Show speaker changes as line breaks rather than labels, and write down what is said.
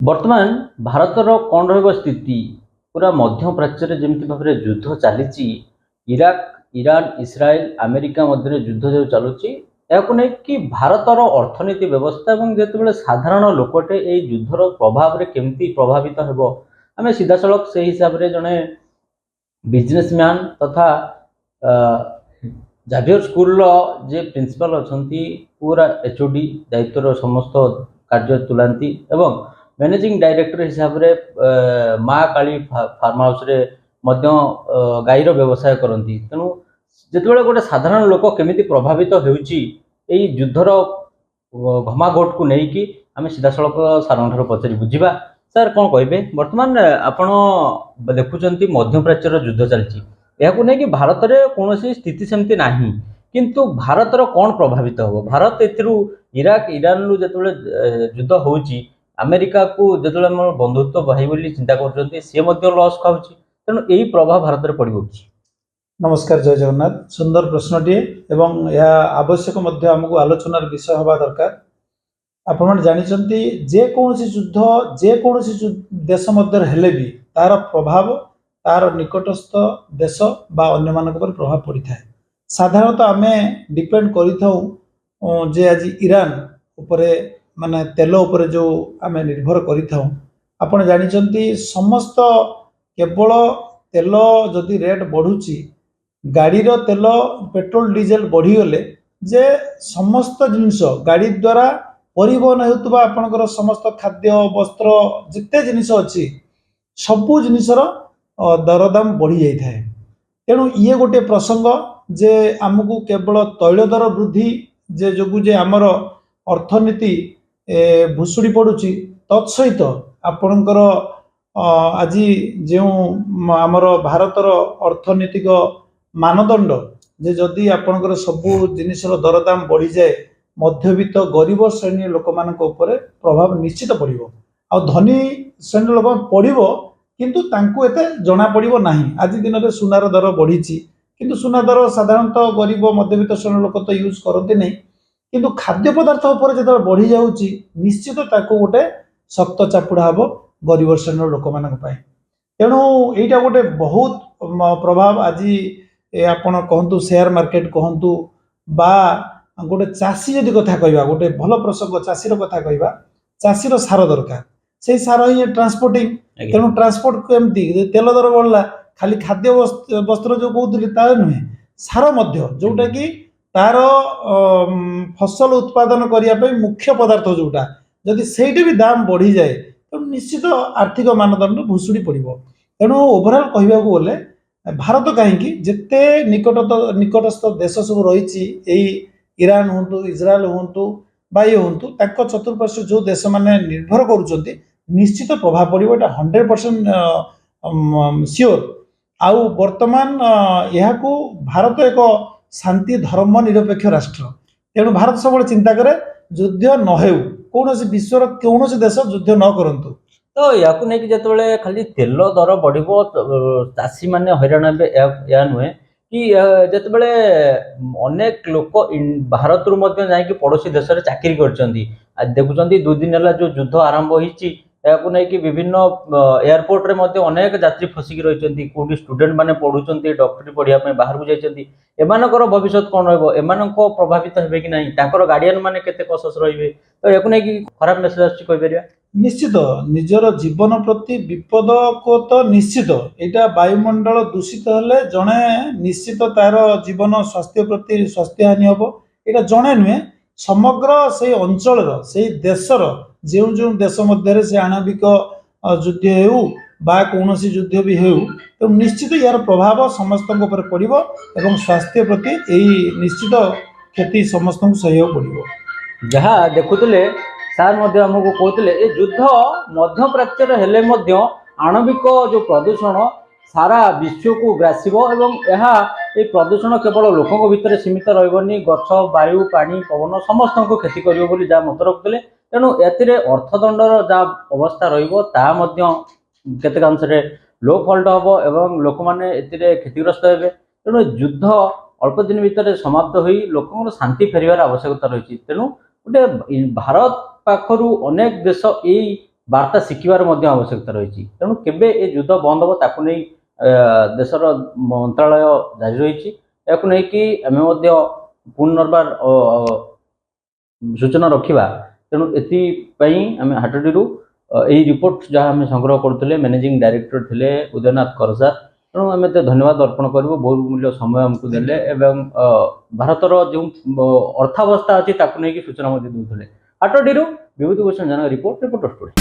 ବର୍ତ୍ତମାନ ଭାରତର କ'ଣ ରହିବ ସ୍ଥିତି? ପୁରା ମଧ୍ୟପ୍ରାଚ୍ୟରେ ଯେମିତି ଭାବରେ ଯୁଦ୍ଧ ଚାଲିଛି, ଇରାକ, ଇରାନ, ଇସ୍ରାଏଲ, ଆମେରିକା ମଧ୍ୟରେ ଯୁଦ୍ଧ ଯେଉଁ ଚାଲୁଛି, ଏହାକୁ ନେଇକି ଭାରତର ଅର୍ଥନୀତି ବ୍ୟବସ୍ଥା ଏବଂ ଯେତେବେଳେ ସାଧାରଣ ଲୋକଟେ ଏହି ଯୁଦ୍ଧର ପ୍ରଭାବରେ କେମିତି ପ୍ରଭାବିତ ହେବ, ଆମେ ସିଧାସଳଖ ସେହି ହିସାବରେ ଜଣେ ବିଜନେସମ୍ୟାନ୍ ତଥା ଜାଭିୟର ସ୍କୁଲର ଯେ ପ୍ରିନ୍ସିପାଲ ଅଛନ୍ତି, ପୁରା HOD ଦାୟିତ୍ୱର ସମସ୍ତ କାର୍ଯ୍ୟ ତୁଲାନ୍ତି ଏବଂ मैनेजिंग डायरेक्टर हिसाब रे माँ काली फार्म हाउस रे मध्य गाईर व्यवसाय करती। तेणु जिते गोटे साधारण लोक केमिति प्रभावित होउची एई युद्धर घमाघोट को लेकिन आम सीधा सड़क सार पचारि बुझा। सर कौन कहे बर्तमान आपण देखुं मध्यप्राच्यर युद्ध चलती नहीं भारत में कौन स्थिति सेमती ना किंतु भारतर कौन प्रभावित हो भारत इराक ईरान रु जो युद्ध होउची अमेरिका को जो बंधुत्व भाई बोली चिंता कर सी लॉस खाऊँ तेणु यही प्रभाव भारत में पड़ो।
नमस्कार, जय जगन्नाथ। सुंदर प्रश्नटीए एवं यह आवश्यक आमको आलोचनार विषय हवा दरकार। आपण जानते जेकोसी युद्ध जेकोसी देश मध्य हेले भी तार प्रभाव तार निकटस्थ देश बा अन्य मान पर प्रभाव पड़ी था। साधारणतः आम डिपेंड कर जे आज ईरान उपरे माने तेल उपरे जो आम निर्भर कर जानते समस्त केवल तेल जदि रेट बढ़ुची गाड़ी रो तेल पेट्रोल डीजेल बढ़ीगले जे समस्त जिनिस गाड़ी द्वारा परिवहन होता आपणकर समस्त खाद्य वस्त्र जिते जिनिस अच्छी सबू जिनिसर दरदाम बढ़ी जाए। तेणु ये गोटे प्रसंग जे आमको केवल तैल दर वृद्धि जे जो जे आमर अर्थनीति भुशुड़ी पड़ुची तत्सहित आपणकर आज जो आमर भारतर अर्थनीतिक मानदंड जे जदि आपणकर सबू जिनिसर दरदाम बढ़ी जाए मध्यवित्त गरीब श्रेणी लोक मान प्रभाव निश्चित पड़ो। आ धनी श्रेणी लोक पड़ो किंतु तांको एते जना पड़ो नाही। आज दिन में सुनार दर बढ़ी किंतु सुना दर साधारणतः गरीब मध्यवित्त श्रेणी लोक तो यूज करते नहीं किंतु खाद्य पदार्थ उपर जो बढ़ी जाऊँगी निश्चित ताको गोटे शक्त चापुड़ा हम गरीब श्रेणी लोक मान। तेणु यहीटा गोटे बहुत प्रभाव आज आपण कहतु शेयर मार्केट कहतु बा गोटे चाषी जदि कथा कहवा गोटे भल प्रसंग चाषीर कथा कहवा चाषीर सार दरकार से सार ही ट्रांसपोर्टिंग। तेणु ट्रांसपोर्ट केमती तेल दर बढ़ला खाली खाद्य वस्त्र जो कहते नुहे सार जोटा कि तार फसल उत्पादन करने मुख्य पदार्थ जोटा जदि से भी दाम बढ़ी जाए तो निश्चित आर्थिक मानदंड भुशुड़ी पड़ो। तेणु ओभरऑल कहवाक गले भारत कहीं जिते निकटस्थ देश सब रही ईरान हूँ इज्राएल हूँ बा ये हूँ चतुर्पार्श्व जो देश मैंने निर्भर कर निश्चित प्रभाव पड़ो। 100% सियोर। आउ वर्तमान यहाँ भारत एक शांति धर्म निरपेक्ष राष्ट्र। तेणु भारत सब चिंता करे युद्ध न हो कौन विश्वर कौन देश युद्ध न करंतु।
तो या जो खाली तेल दर बढ़ो चाषी मैंने हैरान हे नुहे कि जिते अनेक लोक भारत रु पड़ोसी देश में चाकरी कर देखुं 2 दिन है जो युद्ध आरंभ होती विभिन्न एयरपोर्ट रे मध्य अनेक यात्री फसिकी रही कौटी स्टूडेंट माने पढ़ुंट डॉक्टरी पढ़ाई बाहर को जाइए एमानकर भविष्य कौन रहा प्रभावित हे कि नहीं गार्डियन माने केते कॉशियस रहिबे। तो याकु नै कि खराब मेसेज आछि कहि परिया
निश्चित निजर जीवन प्रति विपद को तो निश्चित यहाँ वायुमंडल दूषित हेले जड़े निश्चित तार जीवन स्वास्थ्य प्रति स्वास्थ्य हानि हम यहाँ जड़े नुहे समग्र से अंचल से देशर जो जो देश मध्य से आणविक युद्ध हो बा कौन युद्ध भी हो तो निश्चित यार प्रभाव समस्त पड़ो एवं स्वास्थ्य प्रति यही निश्चित क्षति समस्त सहयोग पड़ो।
जहाँ देखुले सार आमको कहते ये युद्ध मध्यप्राच्यर हेले आणविक जो प्रदूषण सारा विश्व को ग्रासिब एवं ये प्रदूषण केवल लोकों भितर सीमित रही गछ वायु पानी पवन समस्त को क्षति कर जहाँ मत रखुले। तेणु ए अर्थदंडर जहाँ अवस्था रतेकांश लो फल्ट हम एवं लोक मैंने क्षतिग्रस्त हे। तेणु युद्ध अल्प दिन भितर समाप्त हो लोक शांति फेरबार आवश्यकता रही। तेणु गोटे भारत पाखरु अनेक देश यही ବାର୍ତ୍ତା ଶିଖିବାର ମଧ୍ୟ ଆବଶ୍ୟକତା ରହିଛି। ତେଣୁ କେବେ ଏ ଯୁଦ୍ଧ ବନ୍ଦ ହେବ ତାକୁ ନେଇ ଦେଶର ମନ୍ତ୍ରାଳୟ ଜାରି ରହିଛି। ଏହାକୁ ନେଇକି ଆମେ ମଧ୍ୟ ପୁନର୍ବାର ସୂଚନା ରଖିବା। ତେଣୁ ଏଥିପାଇଁ ଆମେ ହାଟଡିରୁ ଏହି ରିପୋର୍ଟ ଯାହା ଆମେ ସଂଗ୍ରହ କରୁଥିଲେ, ମ୍ୟାନେଜିଂ ଡାଇରେକ୍ଟର ଥିଲେ ଉଦୟନାଥ କର ସାର୍। ତେଣୁ ଆମେ ତ ଧନ୍ୟବାଦ ଅର୍ପଣ କରିବୁ, ବହୁମୂଲ୍ୟ ସମୟ ଆମକୁ ଦେଲେ ଏବଂ ଭାରତର ଯେଉଁ ଅର୍ଥାବସ୍ଥା ଅଛି ତାକୁ ନେଇକି ସୂଚନା ମଧ୍ୟ ଦେଉଥିଲେ। ହାଟଡିରୁ ବିଭୂତି ଭୂଷଣ ଜାନା ରିପୋର୍ଟ।